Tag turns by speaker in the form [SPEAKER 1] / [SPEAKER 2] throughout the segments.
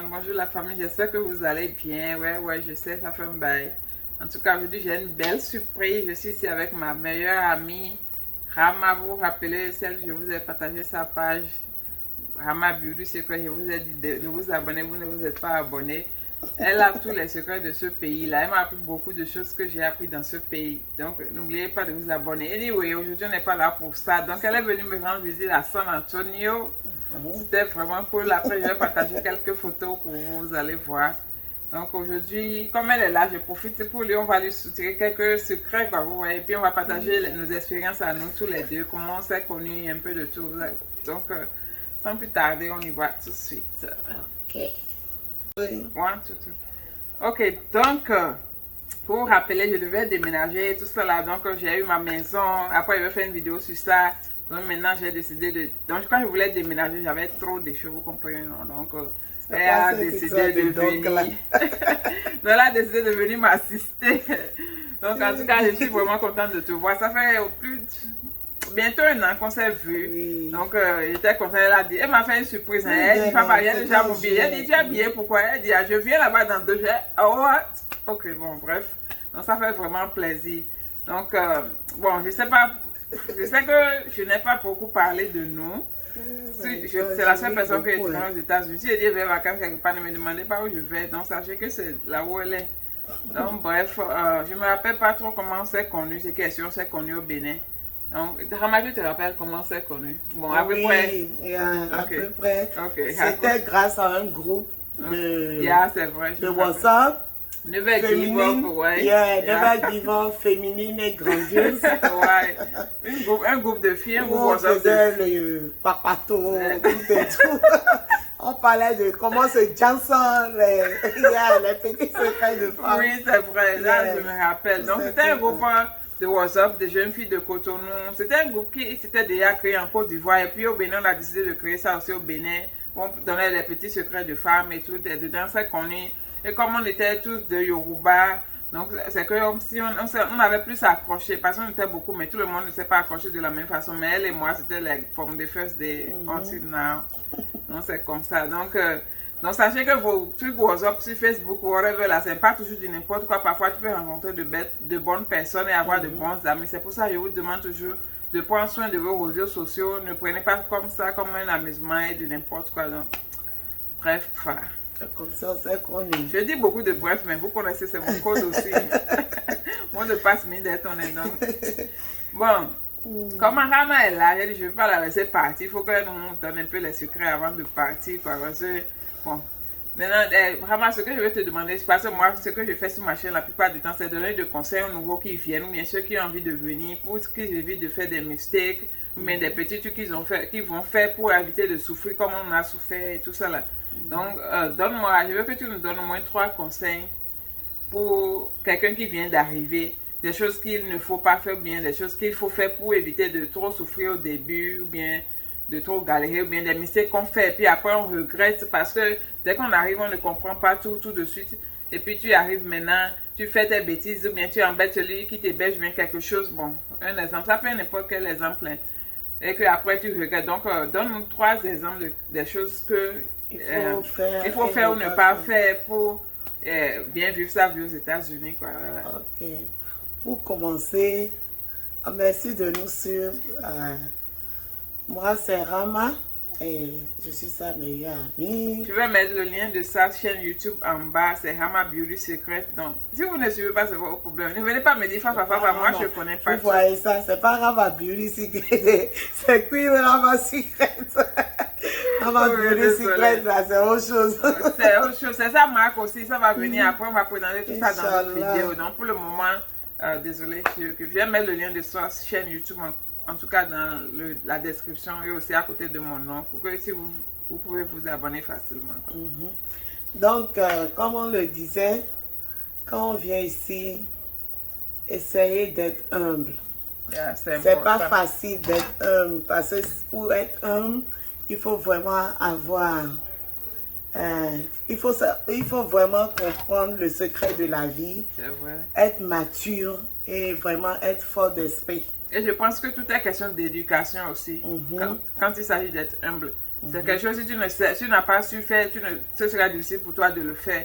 [SPEAKER 1] Bonjour la famille, j'espère que vous allez bien. Ouais, je sais, ça fait un bail. En tout cas, aujourd'hui, j'ai une belle surprise. Je suis ici avec ma meilleure amie, Rama. Vous vous rappelez, celle que je vous ai partagé sa page, Rama Beauty Secret. Je vous ai dit de vous abonner, vous ne vous êtes pas abonné. Elle a tous les secrets de ce pays-là. Elle m'a appris beaucoup de choses que j'ai appris dans ce pays. Donc, n'oubliez pas de vous abonner. Anyway, aujourd'hui, on n'est pas là pour ça. Donc, elle est venue me rendre visite à San Antonio. C'était vraiment cool. Après, je vais partager quelques photos pour vous, vous allez voir. Donc, aujourd'hui, comme elle est là, je profite pour lui. On va lui soutirer quelques secrets, quoi, vous voyez. Et puis, on va partager nos expériences à nous tous les deux. Comment on s'est connus, un peu de tout. Donc, sans plus tarder, on y va tout de suite.
[SPEAKER 2] Ok.
[SPEAKER 1] One, two, two. Ok, donc, pour vous rappeler, je devais déménager, tout ça là. Donc, j'ai eu ma maison. Après, je vais faire une vidéo sur ça. Donc, maintenant, j'ai décidé de... Donc, quand je voulais déménager, j'avais trop de choses, vous comprenez, non? Donc, elle a décidé de venir. Donc, elle a décidé de venir m'assister. Donc, en tout cas, je suis vraiment contente de te voir. Ça fait bientôt un an qu'on s'est vu. Oui. Donc, j'étais contente. Elle m'a fait une surprise. Hein. Elle dit, papa, il y a déjà mon billet. Elle dit, tu es habillé, pourquoi? Elle dit, ah, je viens là-bas dans 2 jours. Oh, what? Ok, bon, bref. Donc, ça fait vraiment plaisir. Donc, bon, je sais pas... Je sais que je n'ai pas beaucoup parlé de nous. C'est la seule personne que je connais aux États-Unis. Si je dis vers vacances quelque part, ne me demandez pas où je vais. Donc, sachez que c'est là où elle est. Donc, bref, je ne me rappelle pas trop comment on s'est connus. C'est question, on s'est connus au Bénin. Donc, Rama, tu te rappelles comment on s'est connus? Bon, à peu près.
[SPEAKER 2] À peu près. C'était grâce à un groupe de WhatsApp.
[SPEAKER 1] Never give up, ouais.
[SPEAKER 2] Never give up, féminine et grandiose.
[SPEAKER 1] Ouais. Un groupe de filles, un groupe
[SPEAKER 2] on faisait le papato, tout. On parlait de comment se Johnson, les petits secrets de femmes.
[SPEAKER 1] Oui, c'est vrai, là je me rappelle. Donc c'était un groupe de WhatsApp de jeunes filles de Cotonou. C'était un groupe qui s'était déjà créé en Côte d'Ivoire. Et puis au Bénin, on a décidé de créer ça aussi au Bénin. On donnait les petits secrets de femmes et tout. Et dedans, c'est qu'on est. Et comme on était tous de Yoruba, donc c'est comme si on avait plus accroché, parce qu'on était beaucoup, mais tout le monde ne s'est pas accroché de la même façon. Mais elle et moi, c'était les from the first day until now. Donc c'est comme ça. Donc sachez que vos trucs WhatsApp sur Facebook, whatever, là, c'est pas toujours du n'importe quoi. Parfois, tu peux rencontrer de bonnes personnes et avoir de bons amis. C'est pour ça que je vous demande toujours de prendre soin de vos réseaux sociaux. Ne prenez pas comme ça, comme un amusement et de n'importe quoi. Donc, bref,
[SPEAKER 2] comme ça, c'est qu'on est.
[SPEAKER 1] Je dis beaucoup de bref, mais vous connaissez, c'est mon code aussi. Mon de passe mine d'être ton énorme. Bon, comme Rama est là, je ne vais pas la laisser partir. Il faut qu'elle nous donne un peu les secrets avant de partir. Quoi, parce que, bon, maintenant, Rama, ce que je vais te demander, c'est parce que moi, ce que je fais sur ma chaîne la plupart du temps, c'est donner des conseils aux nouveaux qui viennent, ou bien ceux qui ont envie de venir, pour qu'ils évitent de faire des mistakes, ou bien des petits trucs qu'ils vont faire pour éviter de souffrir comme on a souffert et tout ça là. Donc, donne-moi, je veux que tu nous donnes au moins 3 conseils pour quelqu'un qui vient d'arriver. Des choses qu'il ne faut pas faire, ou bien des choses qu'il faut faire pour éviter de trop souffrir au début, ou bien de trop galérer, ou bien des mistakes qu'on fait, et puis après on regrette parce que dès qu'on arrive, on ne comprend pas tout de suite. Et puis tu arrives maintenant, tu fais tes bêtises, ou bien tu embêtes celui qui t'héberge bien quelque chose. Bon, un exemple, ça peut être n'importe quel exemple. Hein, et que après tu regrettes. Donc, donne-nous 3 exemples des choses que il faut faire ou ne pas faire pour bien vivre sa vie aux États-Unis. Voilà.
[SPEAKER 2] Ok. Pour commencer, merci de nous suivre. Moi, c'est Rama et je suis sa meilleure amie.
[SPEAKER 1] Je vais mettre le lien de sa chaîne YouTube en bas. C'est Rama Beauty Secret. Donc, si vous ne suivez pas, c'est votre problème. Ne venez pas me dire moi je ne connais pas.
[SPEAKER 2] Vous voyez ça, c'est pas Rama Beauty Secret, c'est Queen Rama Secret. Rama Beauty Secret, là, c'est autre chose.
[SPEAKER 1] C'est autre chose. C'est sa marque aussi. Ça va venir après. On va présenter tout ça dans notre vidéo. Donc, pour le moment, désolé, je viens mettre le lien de sa chaîne YouTube en tout cas dans la description et aussi à côté de mon nom pour que si vous pouvez vous abonner facilement.
[SPEAKER 2] Donc, comme on le disait, quand on vient ici, essayez d'être humble. C'est pas facile d'être humble parce que pour être humble, il faut vraiment avoir... il faut vraiment comprendre le secret de la vie, être mature et vraiment être fort d'esprit.
[SPEAKER 1] Et je pense que tout est question d'éducation aussi, quand il s'agit d'être humble. C'est quelque chose, si tu ne sais, si tu n'as pas su faire, ce sera difficile pour toi de le faire.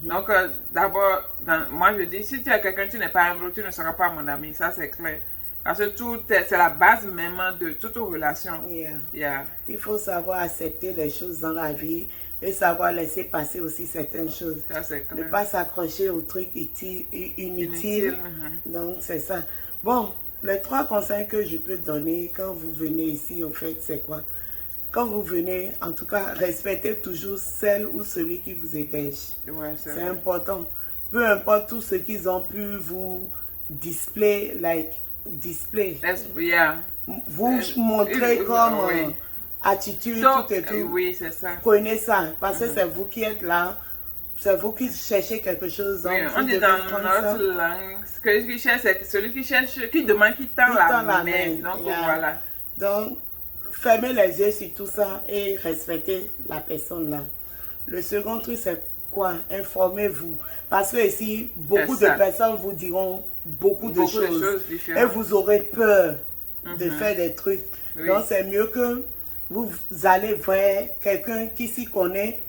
[SPEAKER 1] Donc, d'abord, moi je dis, si tu es quelqu'un, tu n'es pas humble, tu ne seras pas mon ami, ça c'est clair. Parce que c'est la base même de toute relation.
[SPEAKER 2] Il faut savoir accepter les choses dans la vie et savoir laisser passer aussi certaines choses. Ne pas s'accrocher aux trucs inutiles. Donc, c'est ça. Bon, les 3 conseils que je peux donner quand vous venez ici, au fait, c'est quoi? Quand vous venez, en tout cas, respectez toujours celle ou celui qui vous héberge. C'est important. Peu importe tout ce qu'ils ont pu vous display. Vous montrer comme attitude, tout et tout.
[SPEAKER 1] Oui, c'est ça.
[SPEAKER 2] Prenez ça, parce que c'est vous qui êtes là. C'est vous qui cherchez quelque chose. Donc
[SPEAKER 1] on dit dans notre langue, celui qui cherche, c'est celui qui cherche, qui demande, qui tend la main. Donc voilà.
[SPEAKER 2] Donc, fermez les yeux sur tout ça et respectez la personne là. Le second truc, c'est quoi? Informez-vous. Parce que ici, beaucoup de personnes vous diront beaucoup de choses et vous aurez peur de faire des trucs. Donc, c'est mieux que vous allez voir quelqu'un qui s'y connaît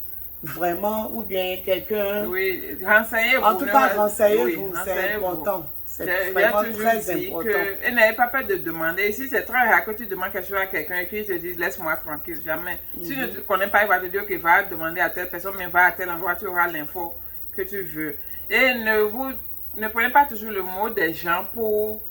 [SPEAKER 2] vraiment, ou bien quelqu'un...
[SPEAKER 1] Oui, renseignez-vous.
[SPEAKER 2] En tout cas, renseignez-vous, c'est important. C'est vraiment très important.
[SPEAKER 1] Et n'ayez pas peur de demander. Ici, c'est très rare que tu demandes quelque chose à quelqu'un et qu'il te dit laisse-moi tranquille. Jamais. Si tu ne connais pas, il va te dire qu'il va demander à telle personne, mais va à tel endroit, tu auras l'info que tu veux. Et ne prenez pas toujours le mot des gens pour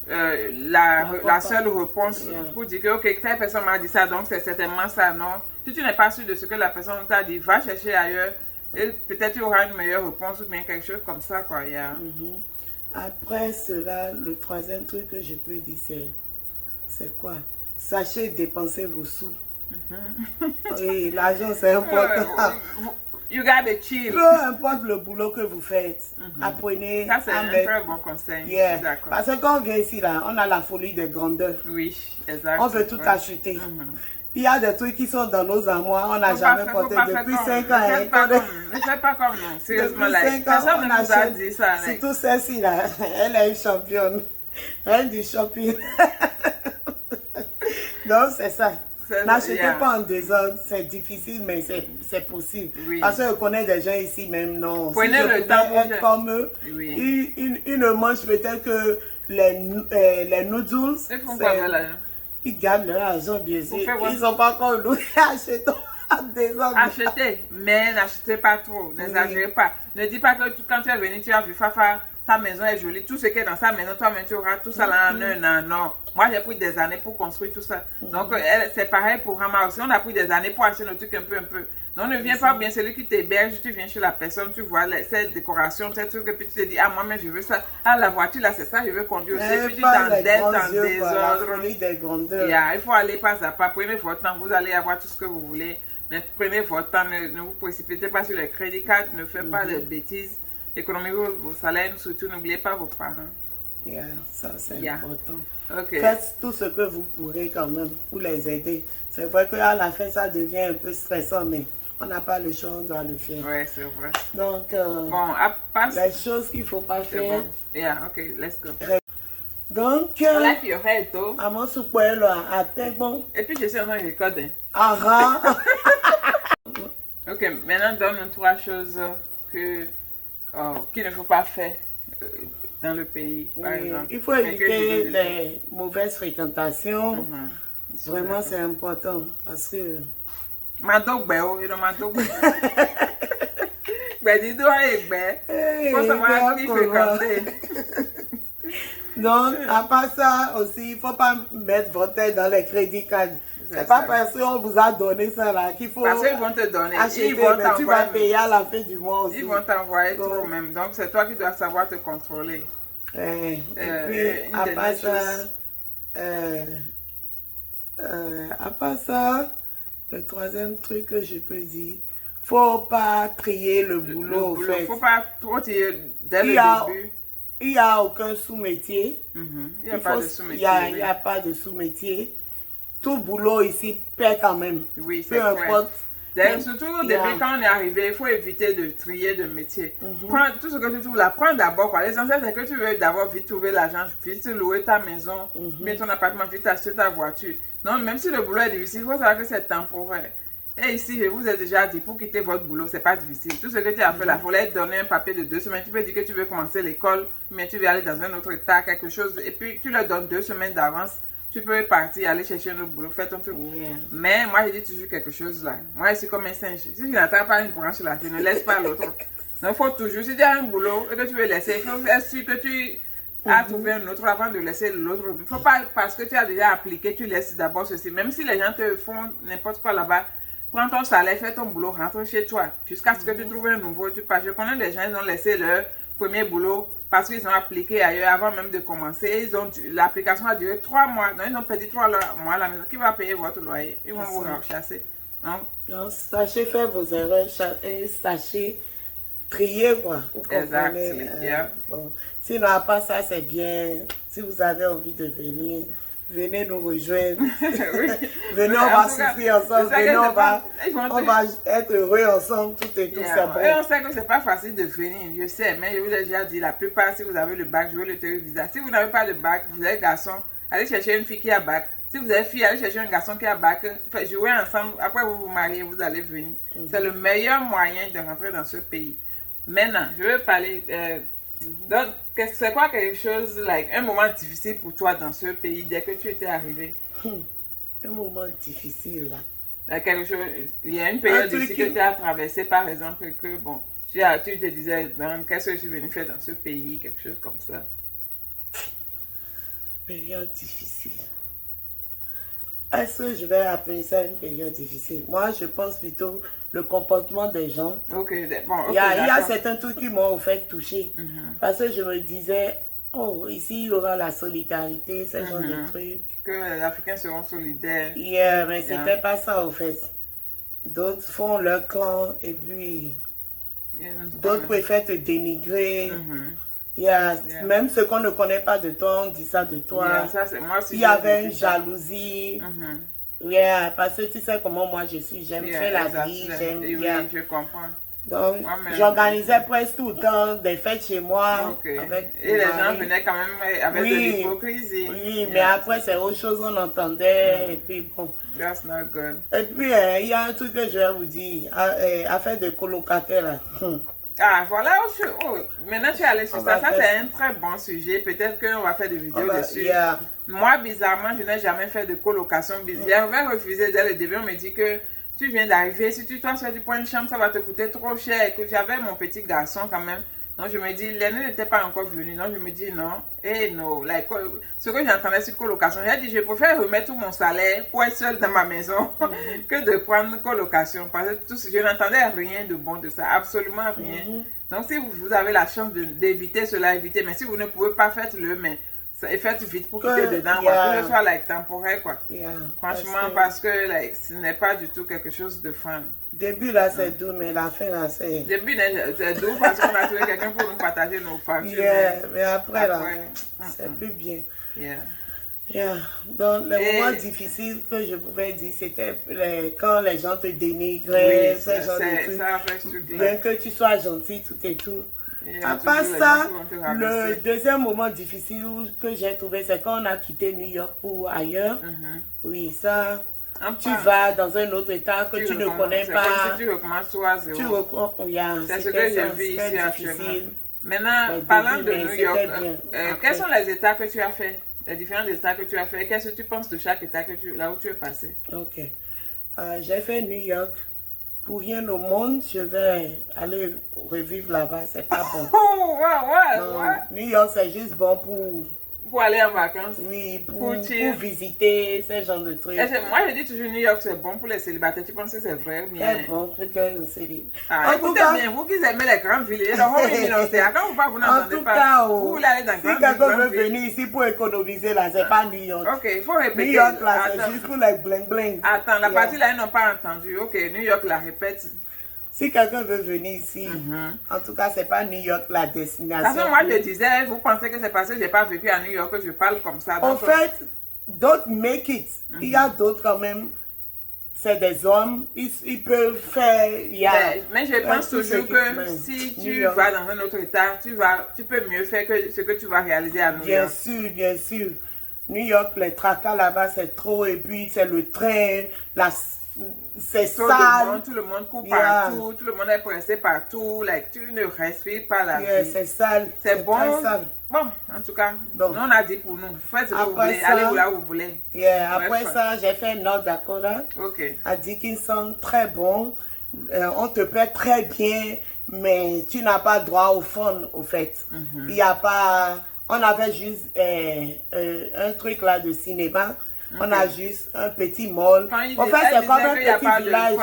[SPEAKER 1] la seule réponse. Pour dire que ok, telle personne m'a dit ça, donc c'est certainement ça, non. Si tu n'es pas sûr de ce que la personne t'a dit, va chercher ailleurs et peut-être tu auras une meilleure réponse ou bien quelque chose comme ça, quoi.
[SPEAKER 2] Après cela, le troisième truc que je peux dire, c'est quoi? Sachez dépenser vos sous. Oui, l'argent c'est important.
[SPEAKER 1] You gotta chill.
[SPEAKER 2] Peu importe le boulot que vous faites, apprenez
[SPEAKER 1] ça, c'est un très bon conseil.
[SPEAKER 2] Parce que quand on vient ici, là, on a la folie de grandeur.
[SPEAKER 1] Oui, exactement.
[SPEAKER 2] On veut tout acheter. Il y a des trucs qui sont dans nos armoires, on n'a jamais porté depuis 5 ans.
[SPEAKER 1] Ne faites pas comme nous, sérieusement.
[SPEAKER 2] Depuis 5 ans, on achète. Dit ça, surtout celle-ci, là, elle est une championne. Reine du shopping. Donc, c'est ça. N'achetez pas en désordre, c'est difficile, mais c'est possible. Parce que je connais des gens ici, même non.
[SPEAKER 1] Prenez
[SPEAKER 2] si
[SPEAKER 1] le temps
[SPEAKER 2] être comme eux, ils ne mangent peut-être que les noodles. Ils gagnent leur argent, bien sûr. Ils n'ont pas encore loué. Achetons en désordre.
[SPEAKER 1] Achetez, mais n'achetez pas trop. N'exagérez pas. Ne dis pas que quand tu es venu, tu as vu Fafa, sa maison est jolie. Tout ce qui est dans sa maison, toi-même, tu auras tout ça là en un an. Non. Moi, j'ai pris des années pour construire tout ça. Donc, c'est pareil pour Rama aussi. On a pris des années pour acheter nos trucs un peu. Donc, ne viens pas bien, celui qui t'héberge, tu viens chez la personne, tu vois cette décoration, ces trucs, et puis tu te dis, ah, moi-même, je veux ça. Ah, la voiture, là, c'est ça, je veux conduire aussi. Et puis tu t'endettes dans des ordres. Il faut aller pas à pas. Prenez votre temps, vous allez avoir tout ce que vous voulez. Mais prenez votre temps, ne vous précipitez pas sur les crédits cartes, ne faites pas de bêtises. Économisez vos salaires, surtout, n'oubliez pas vos parents.
[SPEAKER 2] Ça, c'est important.
[SPEAKER 1] Okay.
[SPEAKER 2] Faites tout ce que vous pourrez quand même pour les aider. C'est vrai qu'à la fin, ça devient un peu stressant, mais on n'a pas le choix, on doit le faire.
[SPEAKER 1] Oui, c'est vrai.
[SPEAKER 2] Donc,
[SPEAKER 1] bon,
[SPEAKER 2] les choses qu'il ne faut pas faire.
[SPEAKER 1] Bon. Yeah, ok, let's go.
[SPEAKER 2] Donc,
[SPEAKER 1] like your head, though.
[SPEAKER 2] À mon souper, là, à peine bon.
[SPEAKER 1] Et puis, je suis en train de recorder. Ok, maintenant, donne-nous 3 choses qu'il ne faut pas faire dans le pays, par exemple.
[SPEAKER 2] Il faut éviter les mauvaises fréquentations. Vraiment, c'est important parce que... Donc, à part ça aussi, il ne faut pas mettre votre tête dans les crédits cards. C'est pas parce qu'on vous a donné ça là qu'il faut.
[SPEAKER 1] Parce qu'ils vont te donner.
[SPEAKER 2] Acheter, ils vont mais tu vas payer à la fin du mois aussi.
[SPEAKER 1] Ils vont t'envoyer trop même. Donc c'est toi qui dois savoir te contrôler.
[SPEAKER 2] Et puis à part ça, le troisième truc que je peux dire, faut pas trier le boulot. En fait.
[SPEAKER 1] Faut pas trop trier dès le début.
[SPEAKER 2] Il n'y a aucun sous-métier.
[SPEAKER 1] Il n'y a pas de sous-métier.
[SPEAKER 2] Il n'y a pas de sous-métier. Tout boulot ici paie quand même.
[SPEAKER 1] Oui, c'est
[SPEAKER 2] peu importe
[SPEAKER 1] Surtout depuis quand on est arrivé, il faut éviter de trier de métier. Prends tout ce que tu trouves là, prends d'abord quoi. L'essentiel c'est que tu veux d'abord vite trouver l'argent, vite louer ta maison, bien ton appartement, vite acheter ta voiture. Non, même si le boulot est difficile, il faut savoir que c'est temporaire. Et ici, je vous ai déjà dit, pour quitter votre boulot, c'est pas difficile. Tout ce que tu as fait là, il fallait te donner un papier de 2 semaines. Tu peux dire que tu veux commencer l'école, mais tu veux aller dans un autre état, quelque chose, et puis tu leur donnes 2 semaines d'avance. Tu peux partir, aller chercher un autre boulot, faire ton truc. Mais moi, je dis toujours quelque chose là. Moi, je suis comme un singe. Si tu n'attends pas une branche là, tu ne laisses pas l'autre. Donc, il faut toujours, si tu as un boulot et que tu veux laisser, il faut être sûr que tu as trouvé un autre avant de laisser l'autre. Il ne faut pas, parce que tu as déjà appliqué, tu laisses d'abord ceci. Même si les gens te font n'importe quoi là-bas, prends ton salaire, fais ton boulot, rentre chez toi. Jusqu'à ce que tu trouves un nouveau, tu pars. Je connais des gens, ils ont laissé leur premier boulot parce qu'ils ont appliqué ailleurs avant même de commencer. L'application a duré 3 mois. Donc, ils ont perdu 3 mois à la maison. Qui va payer votre loyer? Ils vont vous chasser.
[SPEAKER 2] Donc, sachez faire vos erreurs et sachez trier, quoi.
[SPEAKER 1] Exactement.
[SPEAKER 2] Bon. Sinon, à part ça, c'est bien. Si vous avez envie de venir, venez nous rejoindre. Venez, on va souffrir ensemble. Venez, on va être heureux ensemble. Tout et tout, c'est bon.
[SPEAKER 1] Et on sait que c'est pas facile de venir. Je sais, mais je vous ai déjà dit, la plupart, si vous avez le bac, je veux le visa. Si vous n'avez pas de bac, vous êtes garçon, allez chercher une fille qui a bac. Si vous êtes fille, allez chercher un garçon qui a bac. Jouez ensemble. Après, vous vous mariez, vous allez venir. C'est le meilleur moyen de rentrer dans ce pays. Maintenant, je veux parler... donc, c'est quoi quelque chose, un moment difficile pour toi dans ce pays dès que tu étais arrivé?
[SPEAKER 2] Un moment difficile là.
[SPEAKER 1] Quelque chose, il y a une période difficile que tu as traversée, par exemple, que bon, tu te disais, qu'est-ce que je suis venu faire dans ce pays, quelque chose comme ça.
[SPEAKER 2] Période difficile. Est-ce que je vais appeler ça une période difficile? Moi, je pense plutôt le comportement des gens. Il y a certains trucs qui m'ont fait toucher. Parce que je me disais, oh, ici, il y aura la solidarité, ce genre de trucs.
[SPEAKER 1] Que les Africains seront solidaires.
[SPEAKER 2] Mais c'était pas ça, au fait. D'autres font leur clan et puis d'autres préfèrent te dénigrer. Même ceux qu'on ne connaît pas de toi, on dit ça de toi. Il y avait une jalousie. Parce que tu sais comment moi je suis, j'aime faire la vie, j'aime bien.
[SPEAKER 1] Je comprends.
[SPEAKER 2] Donc, j'organisais presque tout le temps des fêtes chez moi.
[SPEAKER 1] Et les gens venaient quand même avec de l'hypocrisie.
[SPEAKER 2] Oui, mais après c'est autre chose, on entendait, et puis bon.
[SPEAKER 1] That's not good.
[SPEAKER 2] Et puis, il y a un truc que je vais vous dire, affaire de colocataire là.
[SPEAKER 1] Ah, voilà, maintenant tu es allé sur ça. Ça, c'est un très bon sujet. Peut-être qu'on va faire des vidéos dessus. Moi, bizarrement, je n'ai jamais fait de colocation. J'avais refusé dès le début. On me dit que tu viens d'arriver. Si tu dois faire du point de chambre, ça va te coûter trop cher. Écoute, j'avais mon petit garçon quand même. Donc, je me dis, l'aîné n'était pas encore venu. Donc, je me dis, non. Non. Ce que j'entendais sur colocation, j'ai dit, je préfère remettre tout mon salaire pour être seul dans ma maison que de prendre une colocation. Parce que je n'entendais rien de bon de ça. Absolument rien. Donc, si vous avez la chance d'éviter cela, évitez. Mais si vous ne pouvez pas, faites-le. Mais faites vite pour quitter dedans. Que ce soit temporaire, quoi. Franchement, parce que ce n'est pas du tout quelque chose de fun.
[SPEAKER 2] Début là c'est doux, mais la fin là c'est...
[SPEAKER 1] Début c'est doux parce qu'on a trouvé quelqu'un pour nous partager nos factures.
[SPEAKER 2] Mais après là, c'est plus bien. Donc le moment difficile que je pouvais dire, c'était quand les gens te dénigraient, ce genre de trucs. Bien que tu sois gentil, tout et tout. À part ça, le deuxième moment difficile que j'ai trouvé, c'est quand on a quitté New York pour ailleurs. Oui, ça... Tu vas dans un autre état que tu ne connais pas.
[SPEAKER 1] Comme si tu recommences tout à zéro. C'est ce que j'ai vu ici actuellement. Maintenant, parlant de New York, quels sont les états que tu as fait? Les différents états que tu as fait? Qu'est-ce que tu penses de chaque état là où tu es passé?
[SPEAKER 2] Ok. J'ai fait New York. Pour rien au monde, je vais aller revivre là-bas. C'est pas bon. New York, c'est juste bon pour
[SPEAKER 1] aller en vacances.
[SPEAKER 2] Oui, pour visiter ce genre de trucs.
[SPEAKER 1] Moi, je dis toujours New York, c'est bon pour les célibataires. Tu penses que c'est vrai?
[SPEAKER 2] C'est bon pour les célibataires.
[SPEAKER 1] Écoutez bien, vous qui aimez les grandes villes, quand vous n'entendez pas, vous voulez aller dans les grandes villes.
[SPEAKER 2] Si quelqu'un veut venir ici pour économiser, là, c'est pas New York.
[SPEAKER 1] Ok, il faut répéter.
[SPEAKER 2] New York, là, c'est juste pour les bling-bling.
[SPEAKER 1] Attends, la partie là, ils n'ont pas entendu. Ok, New York, la répète.
[SPEAKER 2] Si quelqu'un veut venir ici, en tout cas, c'est pas New York la destination.
[SPEAKER 1] Parce que moi, je disais, vous pensez que c'est parce que je n'ai pas vécu à New York que je parle comme ça.
[SPEAKER 2] En fait, d'autres make it. Il y a d'autres quand même. c'est des hommes, ils peuvent faire...
[SPEAKER 1] Mais je pense toujours que si tu vas dans un autre état, tu peux mieux faire que ce que tu vas réaliser à New York.
[SPEAKER 2] Bien sûr. New York, les tracas là-bas, c'est trop. Et puis, c'est le train, c'est sale.
[SPEAKER 1] Tout le monde court partout, tout le monde est pressé partout. Like, tu ne respires pas la vie.
[SPEAKER 2] C'est sale.
[SPEAKER 1] C'est bon. Sale. Bon, en tout cas, nous on a dit pour nous. Faites ce que vous voulez, allez là où vous voulez.
[SPEAKER 2] Après ça, j'ai fait North Dakota. À Dickinson, très bon. On te paie très bien, mais tu n'as pas droit au fun, au fait. Il n'y a pas... On avait juste un truc là de cinéma. On a juste un petit mall. En fait, c'est comme un petit village.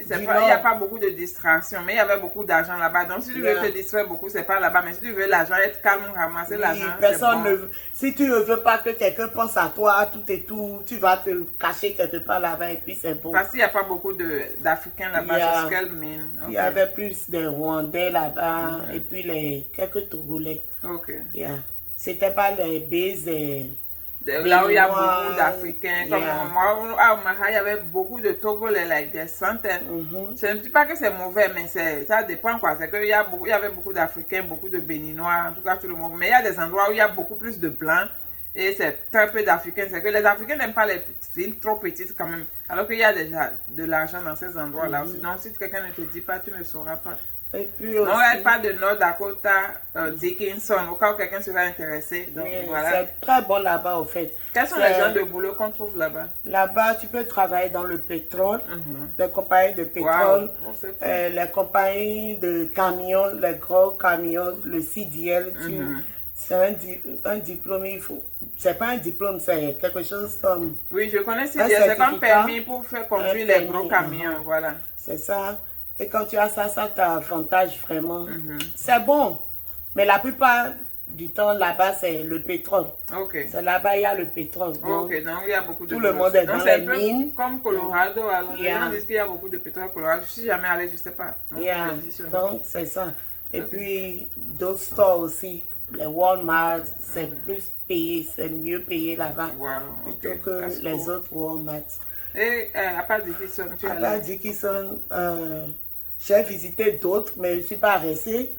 [SPEAKER 1] Il n'y a pas beaucoup de distraction, mais il y avait beaucoup d'argent là-bas. Donc, si tu veux te distraire beaucoup, c'est pas là-bas. Mais si tu veux l'argent, être calme, ramasser l'argent,
[SPEAKER 2] personne ne veut. Si tu ne veux pas que quelqu'un pense à toi, tout et tout, tu vas te cacher quelque part là-bas et puis c'est bon.
[SPEAKER 1] Parce qu'il n'y a pas beaucoup d'Africains là-bas, c'est ce qu'elle mine.
[SPEAKER 2] Il y avait plus de Rwandais là-bas et puis quelques Togolais. C'était pas les baises.
[SPEAKER 1] Là où il y a beaucoup d'Africains, comme moi, à Omaha, il y avait beaucoup de Togolais, like des centaines. Je ne dis pas que c'est mauvais, mais ça dépend quoi. C'est qu'il y avait beaucoup d'Africains, beaucoup de Béninois, en tout cas tout le monde. Mais il y a des endroits où il y a beaucoup plus de blancs et c'est très peu d'Africains. C'est que les Africains n'aiment pas les villes trop petites quand même. Alors qu'il y a déjà de l'argent dans ces endroits-là. Sinon, si quelqu'un ne te dit pas, tu ne sauras pas.
[SPEAKER 2] Et puis aussi,
[SPEAKER 1] non, elle parle de North Dakota, Dickinson, au cas où quelqu'un serait intéressé. Donc, voilà.
[SPEAKER 2] C'est très bon là-bas, au fait.
[SPEAKER 1] Quels sont les genres de boulot qu'on trouve là-bas?
[SPEAKER 2] Là-bas, tu peux travailler dans le pétrole, les compagnies de pétrole, les compagnies de camions, les gros camions, le CDL. C'est un diplôme, c'est pas un diplôme, c'est quelque chose comme...
[SPEAKER 1] Oui, je connais CDL, c'est comme permis pour faire conduire les gros camions, voilà.
[SPEAKER 2] C'est ça. Et quand tu as ça t'avantage vraiment. C'est bon. Mais la plupart du temps, là-bas, c'est le pétrole. C'est là-bas, il y a le pétrole.
[SPEAKER 1] Donc il y a beaucoup de...
[SPEAKER 2] Tout le monde est dans les mines.
[SPEAKER 1] Comme Colorado, alors les gens disent qu'il y a beaucoup de pétrole au Colorado. Je ne suis jamais allée, je ne sais pas.
[SPEAKER 2] Donc, c'est ça. Et puis, d'autres stores aussi. Les Walmart, c'est plus payé, c'est mieux payé là-bas. Plutôt que les autres Walmart.
[SPEAKER 1] Et à part Dickinson, tu es allé?
[SPEAKER 2] À part Dickinson, j'ai visité d'autres, mais je ne suis pas restée.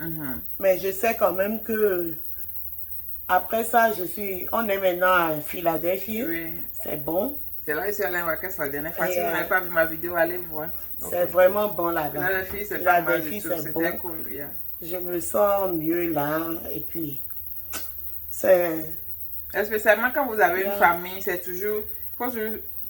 [SPEAKER 2] Mais je sais quand même que après ça, on est maintenant à Philadelphie. C'est bon.
[SPEAKER 1] C'est là que je suis allée en vacances la dernière fois. Si vous n'avez pas vu ma vidéo, allez voir.
[SPEAKER 2] C'est vraiment bon là-bas.
[SPEAKER 1] Philadelphie, c'est pas mal du tout. C'était cool.
[SPEAKER 2] Je me sens mieux là. Et puis, c'est...
[SPEAKER 1] Spécialement quand vous avez une famille, c'est toujours... Il faut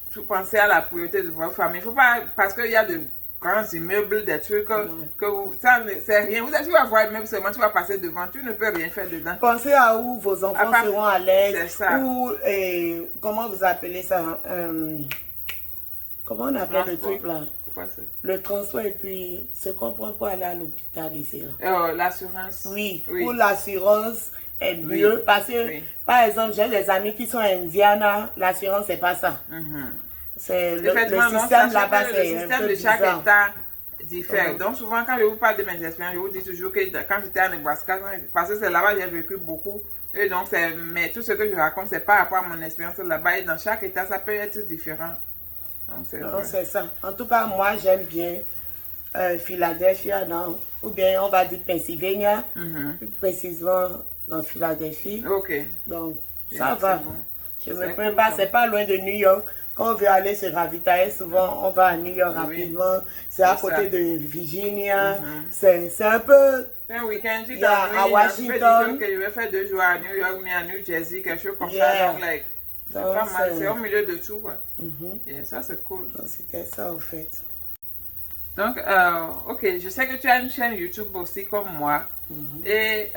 [SPEAKER 1] toujours penser à la priorité de votre famille. Il ne faut pas... Parce qu'il y a de grands immeubles, des trucs que vous... Ça, c'est rien. Tu vas voir l'immeuble seulement, tu vas passer devant. Tu ne peux rien faire dedans.
[SPEAKER 2] Pensez à où vos enfants seront à l'aise. Ou, comment vous appelez ça? Comment on appelle le truc là? Le transport et puis ce qu'on prend pour aller à l'hôpital ici.
[SPEAKER 1] L'assurance.
[SPEAKER 2] Oui, pour l'assurance est mieux parce que, par exemple, j'ai des amis qui sont à Indiana, l'assurance c'est pas ça. C'est le système là-bas, c'est un peu
[SPEAKER 1] de chaque état diffère. Donc souvent quand je vous parle de mes expériences, je vous dis toujours que quand j'étais à Nebraska, parce que c'est là-bas que j'ai vécu beaucoup. Et donc, mais tout ce que je raconte, c'est par rapport à mon expérience là-bas. Et dans chaque état, ça peut être différent.
[SPEAKER 2] C'est ça. En tout cas, moi, j'aime bien Philadelphie, ou bien on va dire Pennsylvania, plus précisément dans Philadelphie. Donc, ça va. Bon. Je me plains pas, c'est pas loin de New York. Quand on veut aller se ravitailler, souvent, on va à New York rapidement. C'est à côté de Virginia. C'est un peu...
[SPEAKER 1] C'est un week-end, tu
[SPEAKER 2] à Washington.
[SPEAKER 1] Je vais faire 2 jours à New York, mais à New Jersey, quelque chose comme ça. Donc, c'est pas mal, c'est au milieu de tout, quoi. Et ça, c'est cool.
[SPEAKER 2] C'était ça, en fait.
[SPEAKER 1] Donc, ok, je sais que tu as une chaîne YouTube aussi, comme moi. Et,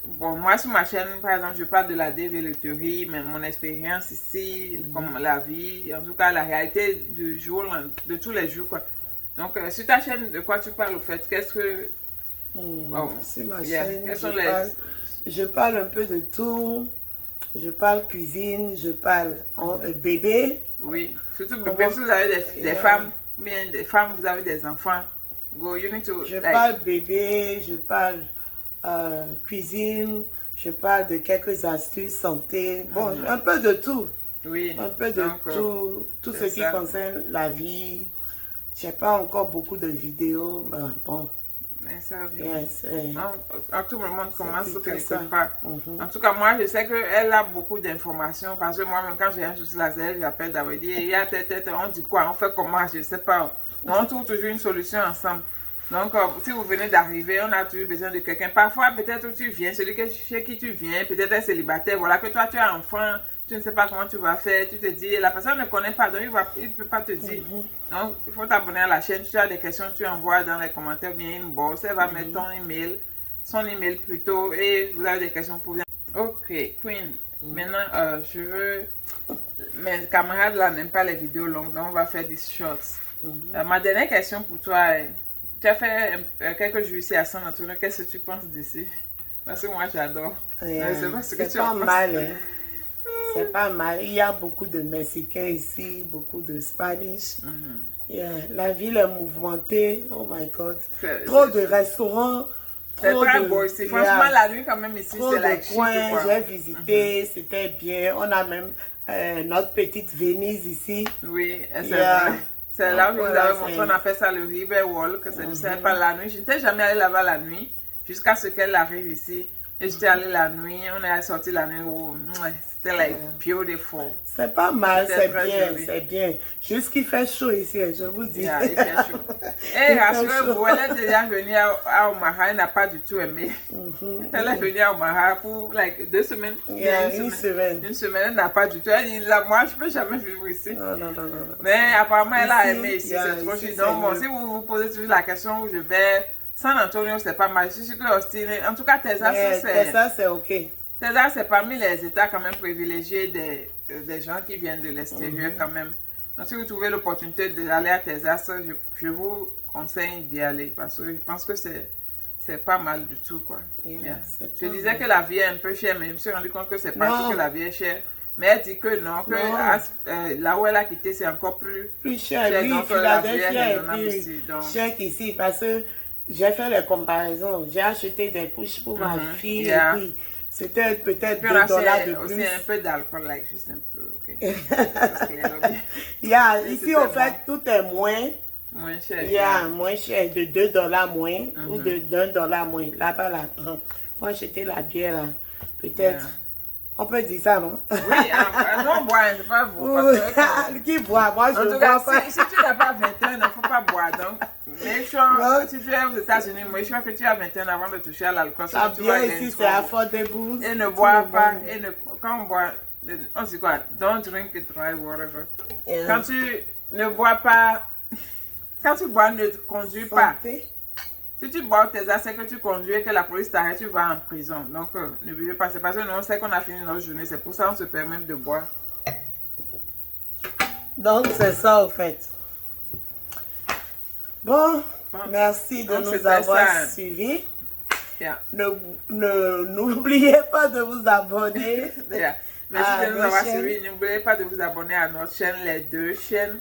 [SPEAKER 1] bon, moi, sur ma chaîne, par exemple, je parle de la développerie, mais mon expérience ici, comme la vie, en tout cas, la réalité du jour, de tous les jours, quoi. Donc, sur ta chaîne, de quoi tu parles, au fait? Qu'est-ce que...
[SPEAKER 2] sur ma chaîne, je parle un peu de tout. Je parle cuisine, je parle bébé.
[SPEAKER 1] Oui, surtout bébé, si vous avez des femmes, bien des femmes, vous avez des enfants.
[SPEAKER 2] Je parle bébé, je parle cuisine, je parle de quelques astuces santé. Bon, un peu de tout.
[SPEAKER 1] Oui.
[SPEAKER 2] Un peu de
[SPEAKER 1] donc,
[SPEAKER 2] tout ce qui concerne la vie. Je n'ai pas encore beaucoup de vidéos, mais bon.
[SPEAKER 1] Mais ça vient.
[SPEAKER 2] Yes,
[SPEAKER 1] tout le monde commence quelque part. En tout cas, moi, je sais qu'elle a beaucoup d'informations parce que moi-même, quand j'ai un souci là, j'appelle d'abord, il y a tête, on dit quoi, on fait comment, je ne sais pas. Donc, on trouve toujours une solution ensemble. Donc, si vous venez d'arriver, on a toujours besoin de quelqu'un. Parfois, peut-être tu viens, celui chez qui tu viens, peut-être un célibataire, voilà, que toi, tu as un enfant, tu ne sais pas comment tu vas faire, tu te dis, la personne ne connaît pas, donc il ne peut pas te dire. Donc, il faut t'abonner à la chaîne. Si tu as des questions, tu envoies dans les commentaires, bien une box, elle va mettre ton email, son email plutôt, et vous avez des questions pour vous. Ok, Queen, maintenant, je veux... Mes camarades là n'aiment pas les vidéos longues, donc on va faire des shorts. Ma dernière question pour toi est, tu as fait quelques jours ici à San Antonio, qu'est-ce que tu penses d'ici? Parce que moi j'adore.
[SPEAKER 2] C'est pas mal, hein? C'est pas mal. Il y a beaucoup de Mexicains ici, beaucoup de Spanish. La ville est mouvementée. Oh my God. Trop de restaurants.
[SPEAKER 1] C'est très beau ici. Franchement, la nuit quand même ici, c'est la
[SPEAKER 2] coin. J'ai visité, c'était bien. On a même notre petite Venise ici.
[SPEAKER 1] Oui, c'est vrai. C'est là où vous avez montré, on appelle ça le River Wall, que c'est pas la nuit. Je n'étais jamais allée là-bas la nuit, jusqu'à ce qu'elle arrive ici. Et j'étais allée la nuit, on est sorti la nuit, c'était like beautiful.
[SPEAKER 2] C'est pas mal, c'est bien, c'est bien. Juste qu'il fait chaud ici, je vous dis.
[SPEAKER 1] Yeah, il fait chaud. Et rassurez-vous, elle est déjà venue à Omaha, elle n'a pas du tout aimé. Elle est venue à Omaha pour like 2 semaines.
[SPEAKER 2] Une semaine.
[SPEAKER 1] Une semaine, elle n'a pas du tout. Elle dit, là, moi, je ne peux jamais vivre ici.
[SPEAKER 2] Non.
[SPEAKER 1] Mais apparemment, elle a aimé ici, c'est trop chiant. Donc, bon, si vous vous posez toujours la question où je vais, San Antonio, c'est pas mal. Je suis sûre que Austin, en tout cas, Texas,
[SPEAKER 2] c'est ok.
[SPEAKER 1] Texas, c'est parmi les États quand même privilégiés des gens qui viennent de l'extérieur quand même. Donc, si vous trouvez l'opportunité d'aller à Texas, je vous conseille d'y aller parce que je pense que c'est pas mal du tout, quoi. Je disais que la vie est un peu chère, mais je me suis rendu compte que c'est pas que la vie est chère. Mais elle dit que non, que là où elle a quitté, c'est encore plus
[SPEAKER 2] cher. Oui,
[SPEAKER 1] donc
[SPEAKER 2] Philadelphie est plus cher qu'ici parce que j'ai fait les comparaisons. J'ai acheté des couches pour ma fille et puis c'était peut-être $2 de plus.
[SPEAKER 1] Aussi un peu d'alcool, like, juste un peu, ok.
[SPEAKER 2] Ici, au fait, tout est moins cher. Moins cher, de $2 moins ou de $1 moins. Là-bas, là, pour acheter la bière, là, peut-être. On peut dire ça, non?
[SPEAKER 1] Oui, non, boire, c'est pas vous.
[SPEAKER 2] Qui boit? Moi, je ne bois pas.
[SPEAKER 1] Si tu n'as pas 21, il ne faut pas boire. Donc, mais si tu es aux États-Unis, moi, je suis sûr que tu as 21 avant de toucher à l'alcool.
[SPEAKER 2] La bière ici, c'est affordable.
[SPEAKER 1] Et ne bois pas. Quand on boit, on dit quoi? Don't drink it dry, whatever. Quand tu ne bois pas, quand tu bois, ne conduis pas. Si tu bois tes c'est que tu conduis et que la police t'arrête, tu vas en prison. Donc, ne buvez pas. C'est parce que nous, on sait qu'on a fini notre journée. C'est pour ça qu'on se permet de boire.
[SPEAKER 2] Donc, c'est ça, au fait. Bon, merci de nous avoir suivis. N'oubliez pas de vous abonner.
[SPEAKER 1] Merci de nous avoir suivis. N'oubliez pas de vous abonner à notre chaîne, les 2 chaînes.